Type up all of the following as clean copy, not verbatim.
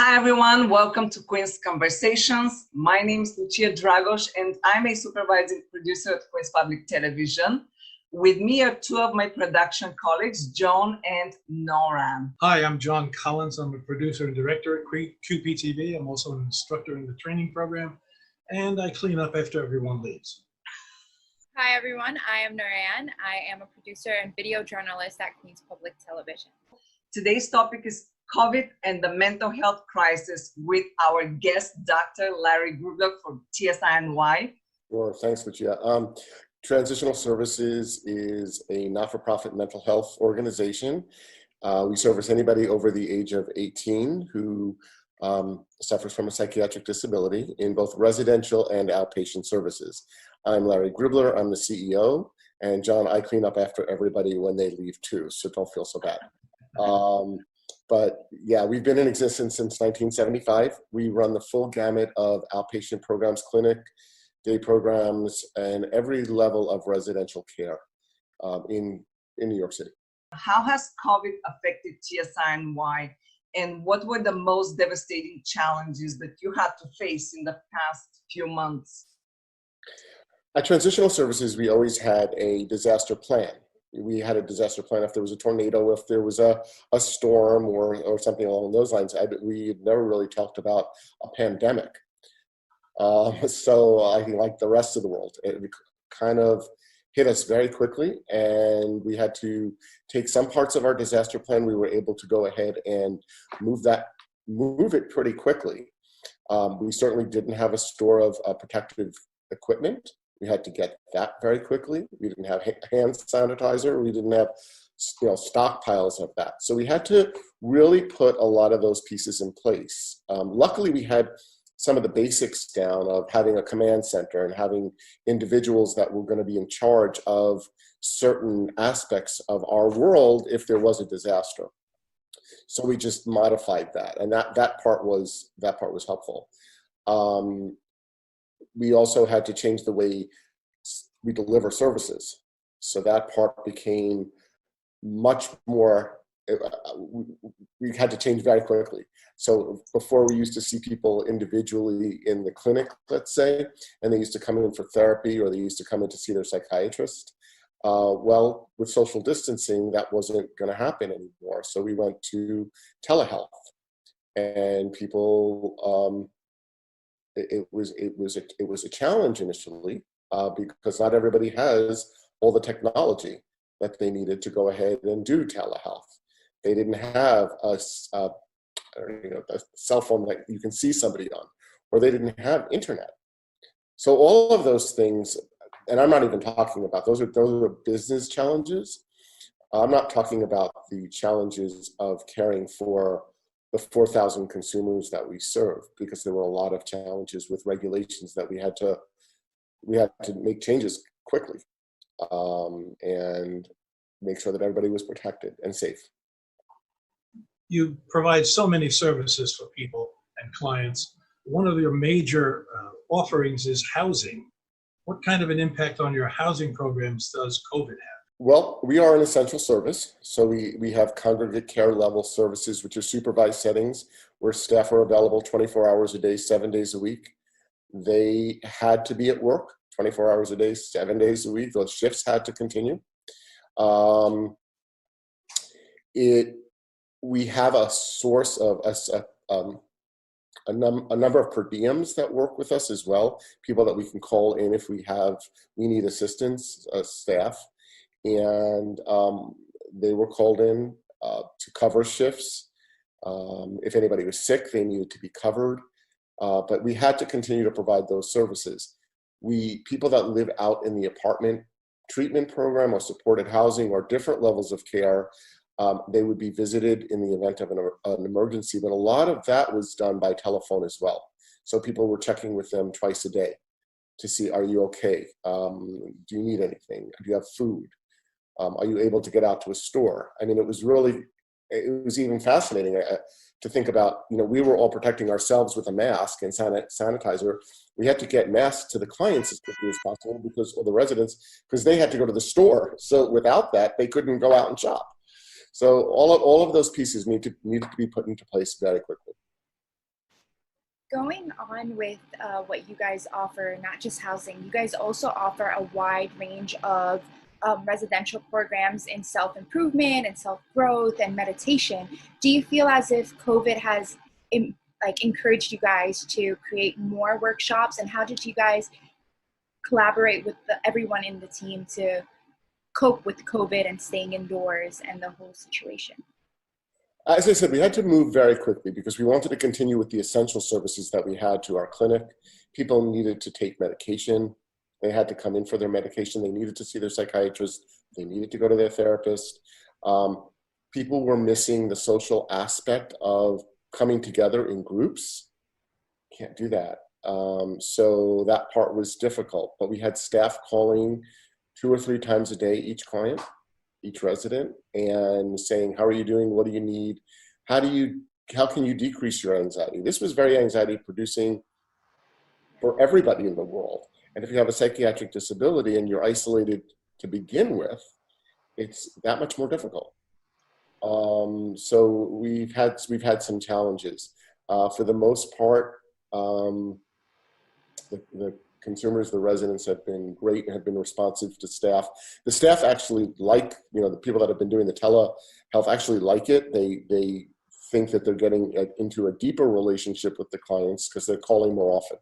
Hi everyone, welcome to Queen's Conversations. My name is Lucia Dragos and I'm a supervising producer at Queen's Public Television. With me are two of my production colleagues, John and Noran. Hi, I'm John Collins. I'm a producer and director at QPTV. I'm also an instructor in the training program, and I clean up after everyone leaves. Hi everyone, I am Noran. I am a producer and video journalist at Queen's Public Television. Today's topic is COVID and the mental health crisis with our guest, Dr. Larry Grubler from TSINY. Sure, thanks, Lucia. Transitional Services is a not-for-profit mental health organization. We service anybody over the age of 18 who suffers from a psychiatric disability in both residential and outpatient services. I'm Larry Grubler, I'm the CEO, and John, I clean up after everybody when they leave too, so don't feel so bad. But yeah, we've been in existence since 1975. We run the full gamut of outpatient programs, clinic, day programs, and every level of residential care in New York City. How has COVID affected TSINY, and what were the most devastating challenges that you had to face in the past few months? At Transitional Services, we always had a disaster plan. We had a disaster plan if there was a tornado, if there was a storm or something along those lines. We had never really talked about a pandemic. So I think like the rest of the world, it kind of hit us very quickly, and we had to take some parts of our disaster plan. We were able to go ahead and move it pretty quickly. We certainly didn't have a store of protective equipment. We had to get that very quickly. We didn't have hand sanitizer. We didn't have stockpiles of that. So we had to really put a lot of those pieces in place. Luckily, we had some of the basics down of having a command center and having individuals that were going to be in charge of certain aspects of our world if there was a disaster. So we just modified that, and that part was helpful. We also had to change the way we deliver services. So that part became much more, we had to change very quickly. So before we used to see people individually in the clinic, let's say, and they used to come in for therapy or they used to come in to see their psychiatrist. Well, with social distancing, that wasn't going to happen anymore. So we went to telehealth, and people, it was a challenge initially because not everybody has all the technology that they needed to go ahead and do telehealth. They didn't have a cell phone that you can see somebody on, or they didn't have internet. So all of those things, and I'm not even talking about those are business challenges. I'm not talking about the challenges of caring for the 4,000 consumers that we serve, because there were a lot of challenges with regulations that we had to make changes quickly and make sure that everybody was protected and safe. You provide so many services for people and clients. One of your major offerings is housing. What kind of an impact on your housing programs does COVID have? Well, we are an essential service, so we have congregate care level services, which are supervised settings where staff are available 24 hours a day, 7 days a week. They had to be at work 24 hours a day, 7 days a week. Those shifts had to continue. We have a source of a number of per diems that work with us as well, people that we can call in if we need assistance, staff. And they were called in to cover shifts. If anybody was sick, they needed to be covered. But we had to continue to provide those services. People that live out in the apartment treatment program or supported housing or different levels of care, they would be visited in the event of an emergency. But a lot of that was done by telephone as well. So people were checking with them twice a day to see, are you okay? Do you need anything? Do you have food? Are you able to get out to a store? I mean, it was even fascinating to think about, we were all protecting ourselves with a mask and sanitizer. We had to get masks to the clients as quickly as possible or the residents, because they had to go to the store. So without that, they couldn't go out and shop. So all of those pieces needed to be put into place very quickly. Going on with what you guys offer, not just housing, you guys also offer a wide range of residential programs in self-improvement and self-growth and meditation. Do you feel as if COVID has encouraged you guys to create more workshops, and how did you guys collaborate with everyone in the team to cope with COVID and staying indoors and the whole situation? As I said, we had to move very quickly because we wanted to continue with the essential services that we had to our clinic. People needed to take medication. They had to come in for their medication. They needed to see their psychiatrist. They needed to go to their therapist. People were missing the social aspect of coming together in groups. Can't do that. So that part was difficult, but we had staff calling 2 or 3 times a day, each client, each resident, and saying, how are you doing? What do you need? How can you decrease your anxiety? This was very anxiety producing for everybody in the world. And if you have a psychiatric disability and you're isolated to begin with, it's that much more difficult. So we've had some challenges. For the most part, the consumers, the residents have been great and have been responsive to staff. The staff actually like, the people that have been doing the telehealth actually like it. They think that they're getting into a deeper relationship with the clients because they're calling more often.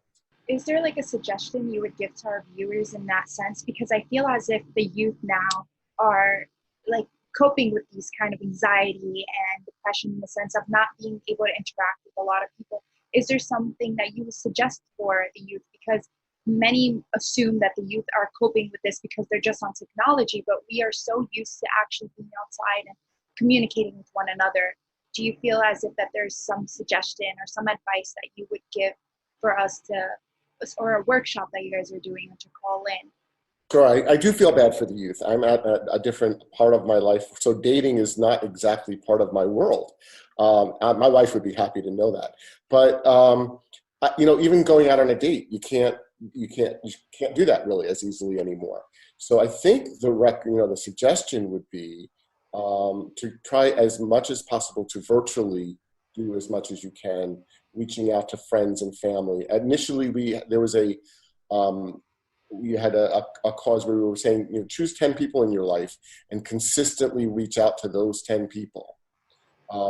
Is there like a suggestion you would give to our viewers in that sense? Because I feel as if the youth now are like coping with these kind of anxiety and depression in the sense of not being able to interact with a lot of people. Is there something that you would suggest for the youth? Because many assume that the youth are coping with this because they're just on technology, but we are so used to actually being outside and communicating with one another. Do you feel as if that there's some suggestion or some advice that you would give for us to, or a workshop that you guys are doing to call in? Sure, I do feel bad for the youth. I'm at a different part of my life, so dating is not exactly part of my world. My wife would be happy to know that. But even going out on a date, you can't do that really as easily anymore. So I think the suggestion would be to try as much as possible to virtually do as much as you can, reaching out to friends and family. Initially, we had a cause where we were saying, choose 10 people in your life and consistently reach out to those 10 people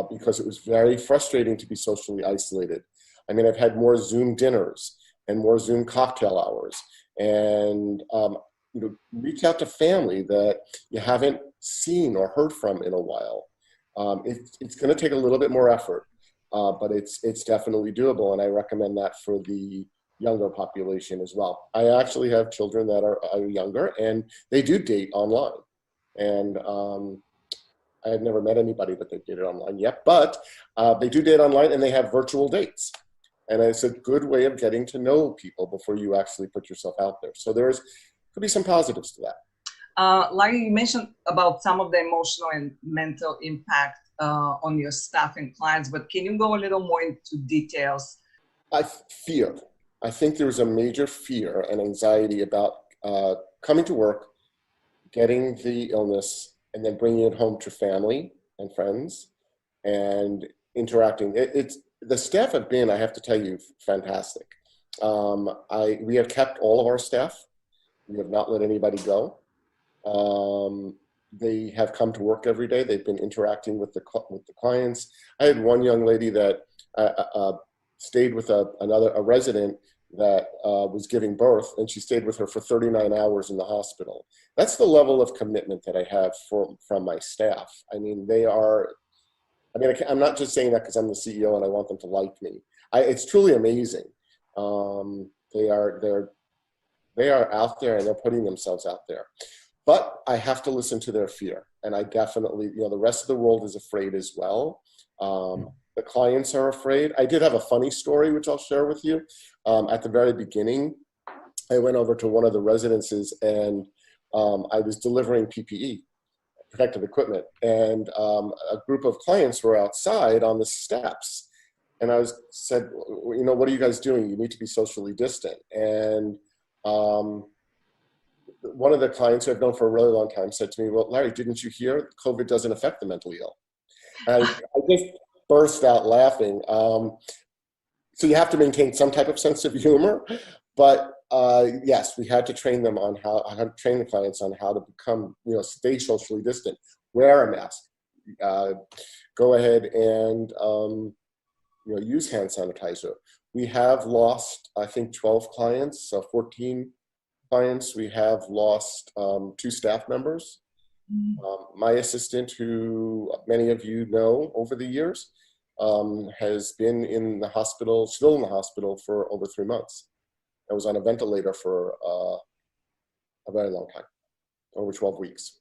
because it was very frustrating to be socially isolated. I mean, I've had more Zoom dinners and more Zoom cocktail hours, and reach out to family that you haven't seen or heard from in a while. It's going to take a little bit more effort, but it's definitely doable, and I recommend that for the younger population as well. I actually have children that are younger, and they do date online. And I had never met anybody that they dated online yet, but they do date online, and they have virtual dates. And it's a good way of getting to know people before you actually put yourself out there. So could be some positives to that. Like you mentioned about some of the emotional and mental impact on your staff and clients, but can you go a little more into details? Fear. I think there was a major fear and anxiety about coming to work, getting the illness, and then bringing it home to family and friends and interacting. The staff have been, I have to tell you, fantastic. We have kept all of our staff. We have not let anybody go. They have come to work every day. They've been interacting with the clients. I had one young lady that stayed with a resident that was giving birth, and she stayed with her for 39 hours in the hospital. That's the level of commitment that I have from my staff. I mean, I'm not just saying that because I'm the CEO and I want them to like me. It's truly amazing. They are out there and they're putting themselves out there. But I have to listen to their fear. And I definitely, the rest of the world is afraid as well. The clients are afraid. I did have a funny story, which I'll share with you. At the very beginning, I went over to one of the residences and I was delivering PPE, protective equipment. And a group of clients were outside on the steps. And I said, what are you guys doing? You need to be socially distant. And one of the clients who I've known for a really long time said to me, well, Larry, didn't you hear COVID doesn't affect the mentally ill? And I just burst out laughing. So you have to maintain some type of sense of humor, but yes, we had to train them on how to train the clients on how to become, stay socially distant, wear a mask, go ahead and use hand sanitizer. We have lost, I think, 12 clients, 14 clients. We have lost 2 staff members. My assistant, who many of you know over the years, has been in the hospital, still in the hospital for over 3 months. I was on a ventilator for a very long time, over 12 weeks.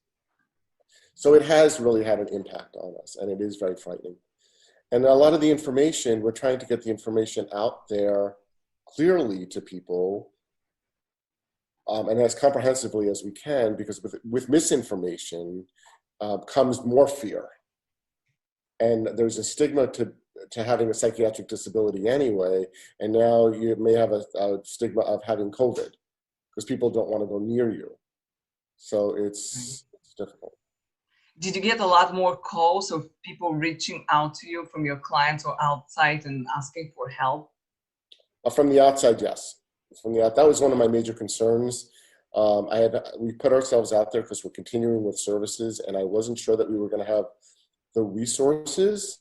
So it has really had an impact on us, and it is very frightening. And a lot of the information, we're trying to get the information out there clearly to people, and as comprehensively as we can, because with misinformation comes more fear. And there's a stigma to having a psychiatric disability anyway, and now you may have a stigma of having COVID, because people don't want to go near you. So it's difficult. Did you get a lot more calls of people reaching out to you from your clients or outside and asking for help? From the outside, yes. That was one of my major concerns. We put ourselves out there because we're continuing with services, and I wasn't sure that we were going to have the resources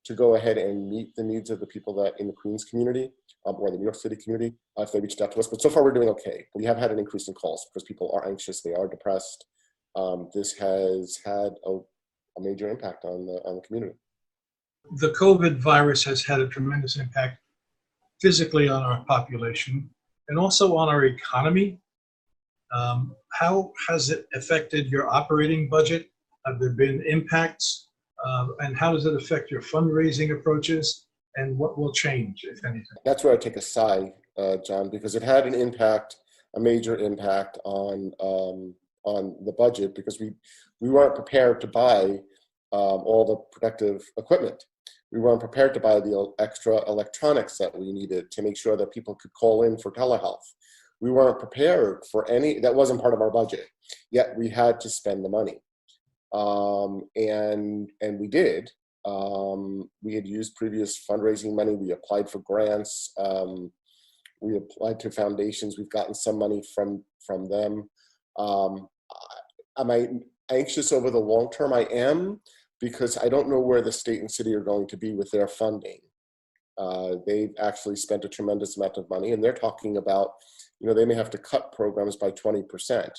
to go ahead and meet the needs of the people that in the Queens community or the New York City community if they reached out to us. But so far, we're doing okay. We have had an increase in calls because people are anxious, they are depressed. This has had a major impact on the community. The COVID virus has had a tremendous impact physically on our population and also on our economy. How has it affected your operating budget? Have there been impacts? And how does it affect your fundraising approaches? And what will change, if anything? That's where I take a sigh, John, because it had an impact, a major impact on the budget, because we weren't prepared to buy all the protective equipment. We weren't prepared to buy the extra electronics that we needed to make sure that people could call in for telehealth. We weren't prepared for that wasn't part of our budget, yet we had to spend the money. And we did. We had used previous fundraising money. We applied for grants. We applied to foundations. We've gotten some money from them. Am I anxious over the long term? I am, because I don't know where the state and city are going to be with their funding. They've actually spent a tremendous amount of money, and they're talking about, they may have to cut programs by 20%.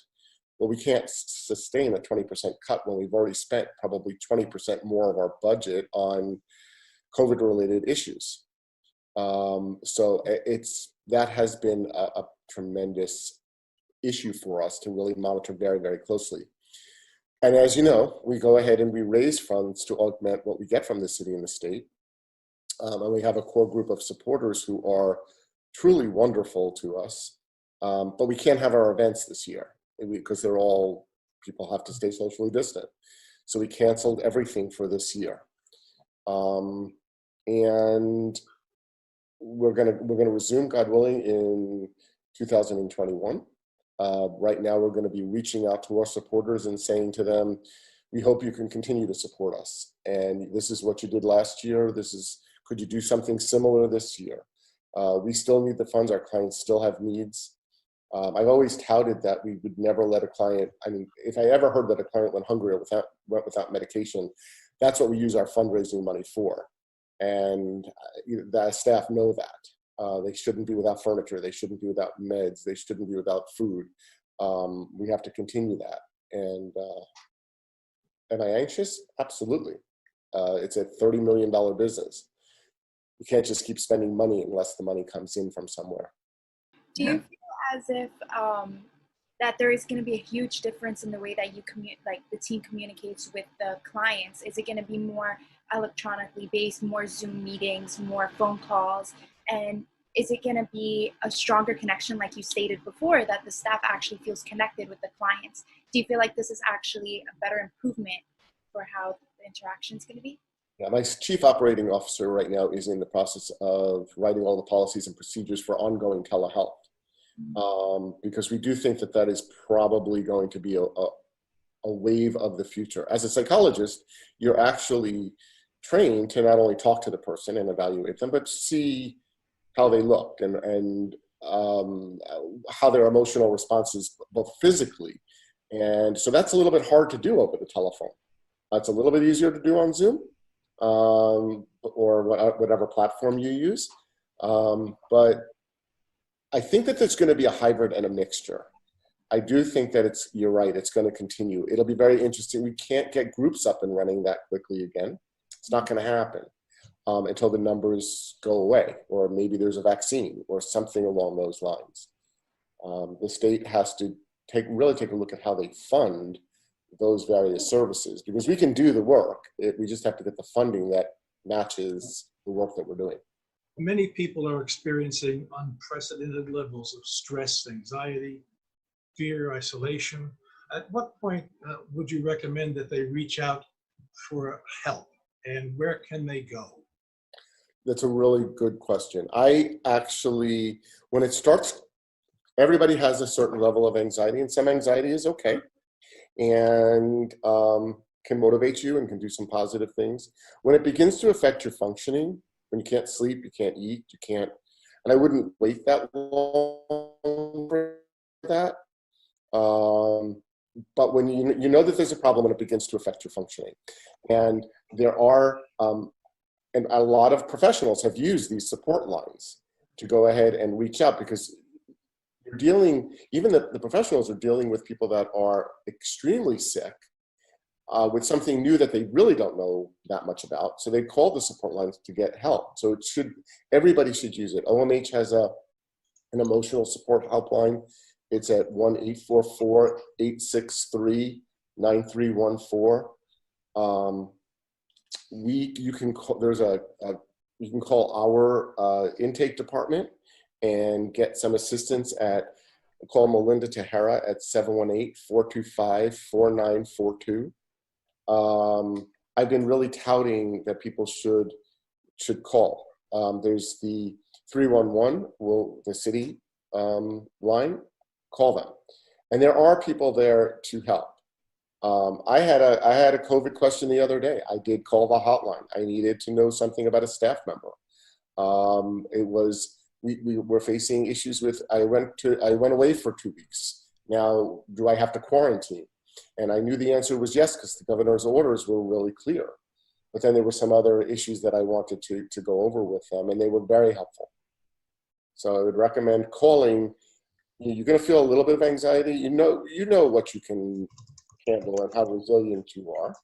Well, we can't sustain a 20% cut when we've already spent probably 20% more of our budget on COVID-related issues. So that has been a tremendous issue for us to really monitor very, very closely. And as you know, we go ahead and we raise funds to augment what we get from the city and the state. And we have a core group of supporters who are truly wonderful to us. But we can't have our events this year because people have to stay socially distant. So we canceled everything for this year. And we're gonna resume, God willing, in 2021. Right now, we're going to be reaching out to our supporters and saying to them, we hope you can continue to support us. And this is what you did last year. Could you do something similar this year? We still need the funds. Our clients still have needs. I've always touted that we would never let a client, if I ever heard that a client went hungry or went without medication, that's what we use our fundraising money for. And the staff know that. They shouldn't be without furniture. They shouldn't be without meds. They shouldn't be without food. We have to continue that. And am I anxious? Absolutely. It's a $30 million business. You can't just keep spending money unless the money comes in from somewhere. Do you feel as if that there is going to be a huge difference in the way that the team communicates with the clients? Is it going to be more electronically based, more Zoom meetings, more phone calls? And is it going to be a stronger connection, like you stated before, that the staff actually feels connected with the clients? Do you feel like this is actually a better improvement for how the interaction is going to be? Yeah, my chief operating officer right now is in the process of writing all the policies and procedures for ongoing telehealth. Because we do think that is probably going to be a wave of the future. As a psychologist, you're actually trained to not only talk to the person and evaluate them, but see how they look and how their emotional responses, both physically. And so that's a little bit hard to do over the telephone. It's a little bit easier to do on Zoom or whatever platform you use. But I think that there's going to be a hybrid and a mixture. I do think that you're right, it's going to continue. It'll be very interesting. We can't get groups up and running that quickly again. It's not going to happen until the numbers go away, or maybe there's a vaccine or something along those lines. The state has to really take a look at how they fund those various services, because we can do the work. We just have to get the funding that matches the work that we're doing. Many people are experiencing unprecedented levels of stress, anxiety, fear, isolation. At what point would you recommend that they reach out for help, and where can they go? That's a really good question. I actually, when it starts, everybody has a certain level of anxiety, and some anxiety is okay and can motivate you and can do some positive things. When it begins to affect your functioning, when you can't sleep, you can't eat, you can't, and I wouldn't wait that long for that. But when you know that there's a problem when it begins to affect your functioning, and there are, and a lot of professionals have used these support lines to go ahead and reach out, because you're dealing, even the professionals are dealing with people that are extremely sick with something new that they really don't know that much about. So they call the support lines to get help. So everybody should use it. OMH has an emotional support helpline. It's at 1-844-863-9314. You can call our intake department and get some assistance call Melinda Tahara at 718-425-4942. I've been really touting that people should call. There's the 311, the city line, call them. And there are people there to help. I had a COVID question the other day. I did call the hotline. I needed to know something about a staff member. We were facing issues with, I went away for 2 weeks. Now, do I have to quarantine? And I knew the answer was yes, because the governor's orders were really clear. But then there were some other issues that I wanted to go over with them, and they were very helpful. So I would recommend calling. You're going to feel a little bit of anxiety. You know what you can handle and how resilient you are.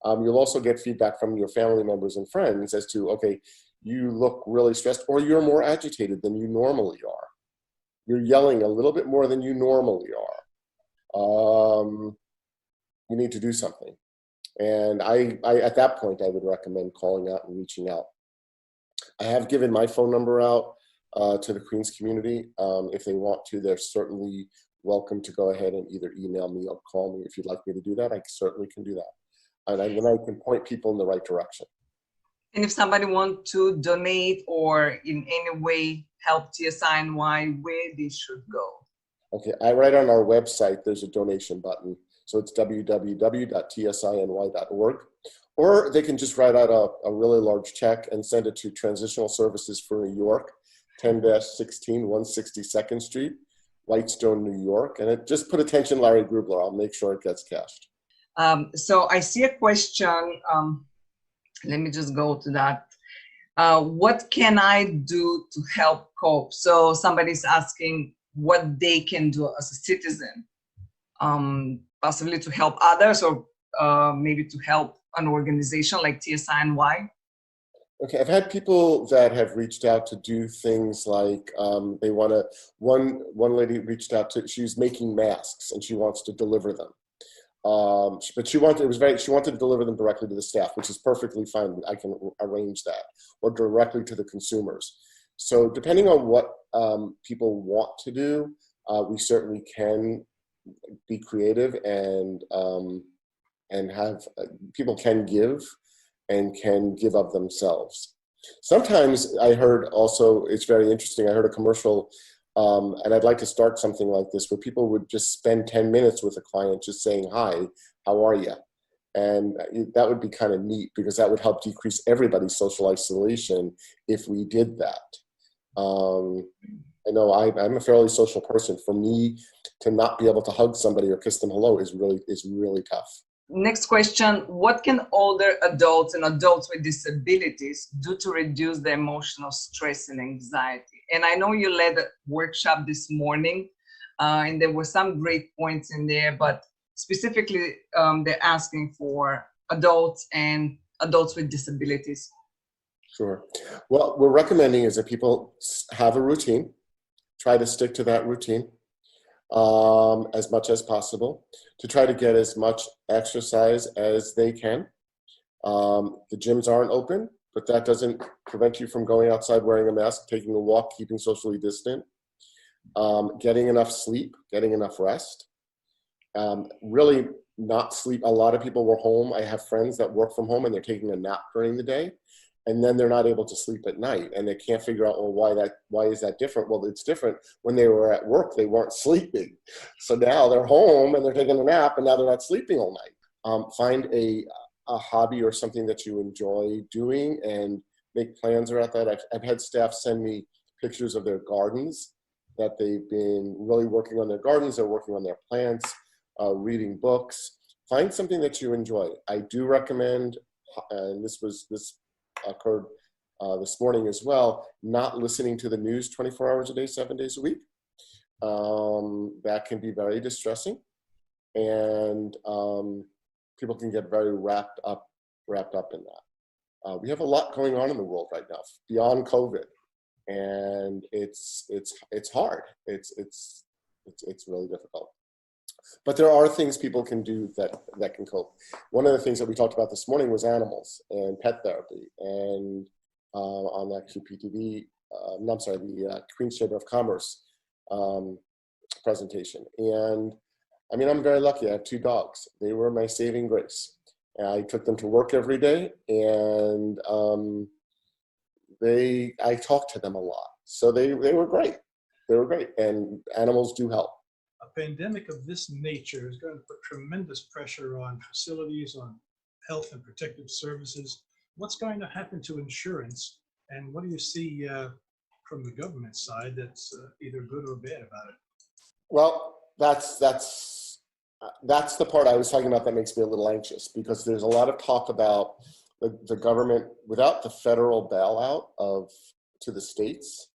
You'll also get feedback from your family members and friends as to, okay, you look really stressed, or you're more agitated than you normally are. You're yelling a little bit more than you normally are. You need to do something. And I at that point, I would recommend calling out and reaching out. I have given my phone number out to the Queens community. If they want to, they're certainly welcome to go ahead and either email me or call me. If you'd like me to do that, I certainly can do that. And then I can point people in the right direction. And if somebody wants to donate or in any way help TSINY, where they should go? Okay, right on our website, there's a donation button. So it's www.tsiny.org. Or they can just write out a really large check and send it to Transitional Services for New York, 10-16 162nd Street, Whitestone, New York. And just put attention Larry Grubler. I'll make sure it gets cashed. So I see a question. Let me just go to that. What can I do to help cope? So somebody's asking what they can do as a citizen, possibly to help others, or maybe to help an organization like TSINY. Okay, I've had people that have reached out to do things like they want to. One lady reached out to. She's making masks and she wants to deliver them. But she wanted to deliver them directly to the staff, which is perfectly fine. I can arrange that, or directly to the consumers. So depending on what people want to do, we certainly can be creative and have people can give of themselves. Sometimes I heard also, it's very interesting, I heard a commercial, and I'd like to start something like this where people would just spend 10 minutes with a client just saying, hi, how are you? And that would be kind of neat, because that would help decrease everybody's social isolation if we did that. I know I'm a fairly social person. For me to not be able to hug somebody or kiss them hello is really tough. Next question, what can older adults and adults with disabilities do to reduce the emotional stress and anxiety? And I know you led a workshop this morning, and there were some great points in there, but specifically they're asking for adults and adults with disabilities. Sure. What we're recommending is that people have a routine, try to stick to that routine as much as possible, to try to get as much exercise as they can. The gyms aren't open, but that doesn't prevent you from going outside, wearing a mask, taking a walk, keeping socially distant, getting enough sleep, getting enough rest. Really not sleep. A lot of people were home. I have friends that work from home and they're taking a nap during the day, and then they're not able to sleep at night, and they can't figure out, well, why is that different? Well, it's different. When they were at work, they weren't sleeping. So now they're home and they're taking a nap, and now they're not sleeping all night. Find a hobby or something that you enjoy doing and make plans around that. I've had staff send me pictures of their gardens, that they've been really working on their gardens, they're working on their plants, reading books. Find something that you enjoy. I do recommend, and this occurred this morning as well, not listening to the news 24 hours a day, 7 days a week. That can be very distressing, and people can get very wrapped up in that. We have a lot going on in the world right now beyond COVID, and it's hard. It's really difficult. But there are things people can do that can cope. One of the things that we talked about this morning was animals and pet therapy, and on that QPTV, the Queen's Chamber of Commerce presentation. And I mean, I'm very lucky. I have 2 dogs. They were my saving grace. I took them to work every day, and I talked to them a lot. So they were great. They were great, and animals do help. A pandemic of this nature is going to put tremendous pressure on facilities, on health and protective services. What's going to happen to insurance, and what do you see from the government side that's either good or bad about it? Well, that's the part I was talking about that makes me a little anxious, because there's a lot of talk about the government, without the federal bailout to the states,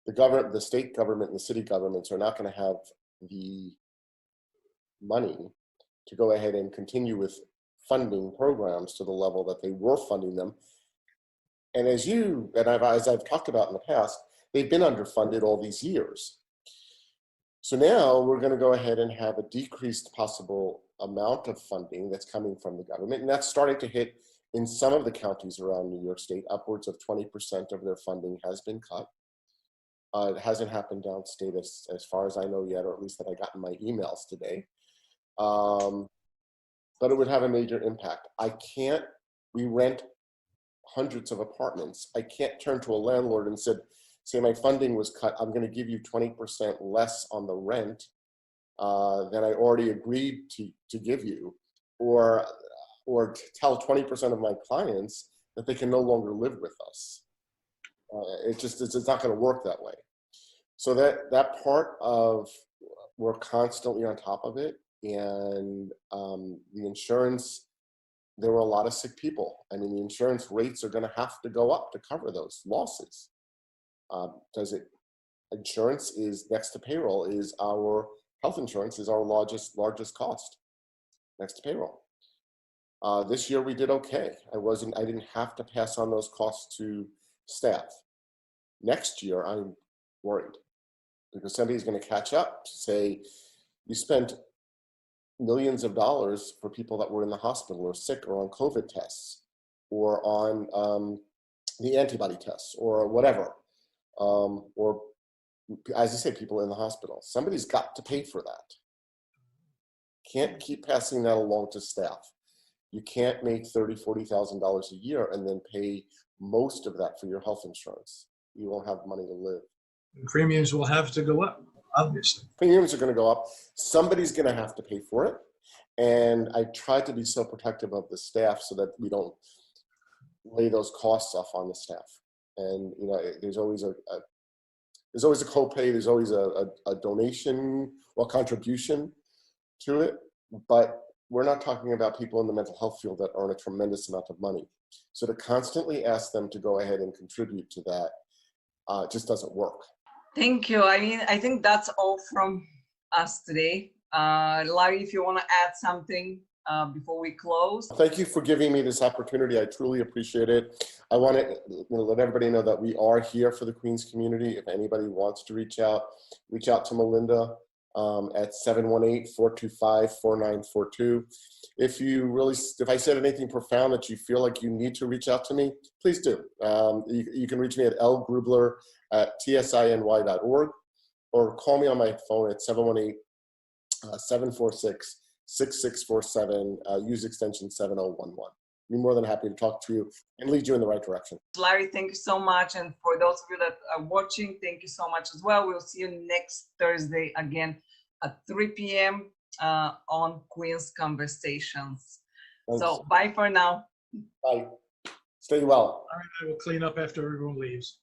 the state government and the city governments are not going to have the money to go ahead and continue with funding programs to the level that they were funding them. And as I've talked about in the past, they've been underfunded all these years. So now we're going to go ahead and have a decreased possible amount of funding that's coming from the government, and that's starting to hit in some of the counties around New York State. Upwards of 20% of their funding has been cut. It hasn't happened downstate as far as I know yet, or at least that I got in my emails today. But it would have a major impact. We rent hundreds of apartments. I can't turn to a landlord and say my funding was cut, I'm going to give you 20% less on the rent than I already agreed to give you, or tell 20% of my clients that they can no longer live with us. It's not going to work that way. So that part of, we're constantly on top of it, and the insurance, there were a lot of sick people. I mean, the insurance rates are going to have to go up to cover those losses. Insurance is next to payroll, is our health insurance is our largest cost next to payroll. This year we did okay. I didn't have to pass on those costs to staff. Next year I'm worried, because somebody's going to catch up to say, you spent millions of dollars for people that were in the hospital or sick or on COVID tests or on the antibody tests or whatever. Or as you say, people in the hospital. Somebody's got to pay for that. Can't keep passing that along to staff. You can't make $30,000, $40,000 a year and then pay most of that for your health insurance. You won't have money to live. And premiums will have to go up, obviously. Premiums are going to go up. Somebody's going to have to pay for it. And I try to be so protective of the staff so that we don't lay those costs off on the staff. And you know, there's always a copay, there's always a donation or contribution to it, but we're not talking about people in the mental health field that earn a tremendous amount of money. So to constantly ask them to go ahead and contribute to that just doesn't work. Thank you. I mean, I think that's all from us today. Larry, if you want to add something before we close. Thank you for giving me this opportunity. I truly appreciate it. I want to let everybody know that we are here for the Queens community. If anybody wants to reach out to Melinda at 718-425-4942. If I said anything profound that you feel like you need to reach out to me, please do. You can reach me at lgrubler@tsiny.org or call me on my phone at 718-746-6647, use extension 7011. Be more than happy to talk to you and lead you in the right direction. Larry, thank you so much. And for those of you that are watching, thank you so much as well. We'll see you next Thursday again at 3 p.m. On Queen's Conversations. Thanks. So bye for now. Bye. Stay well. All right, I will clean up after everyone leaves.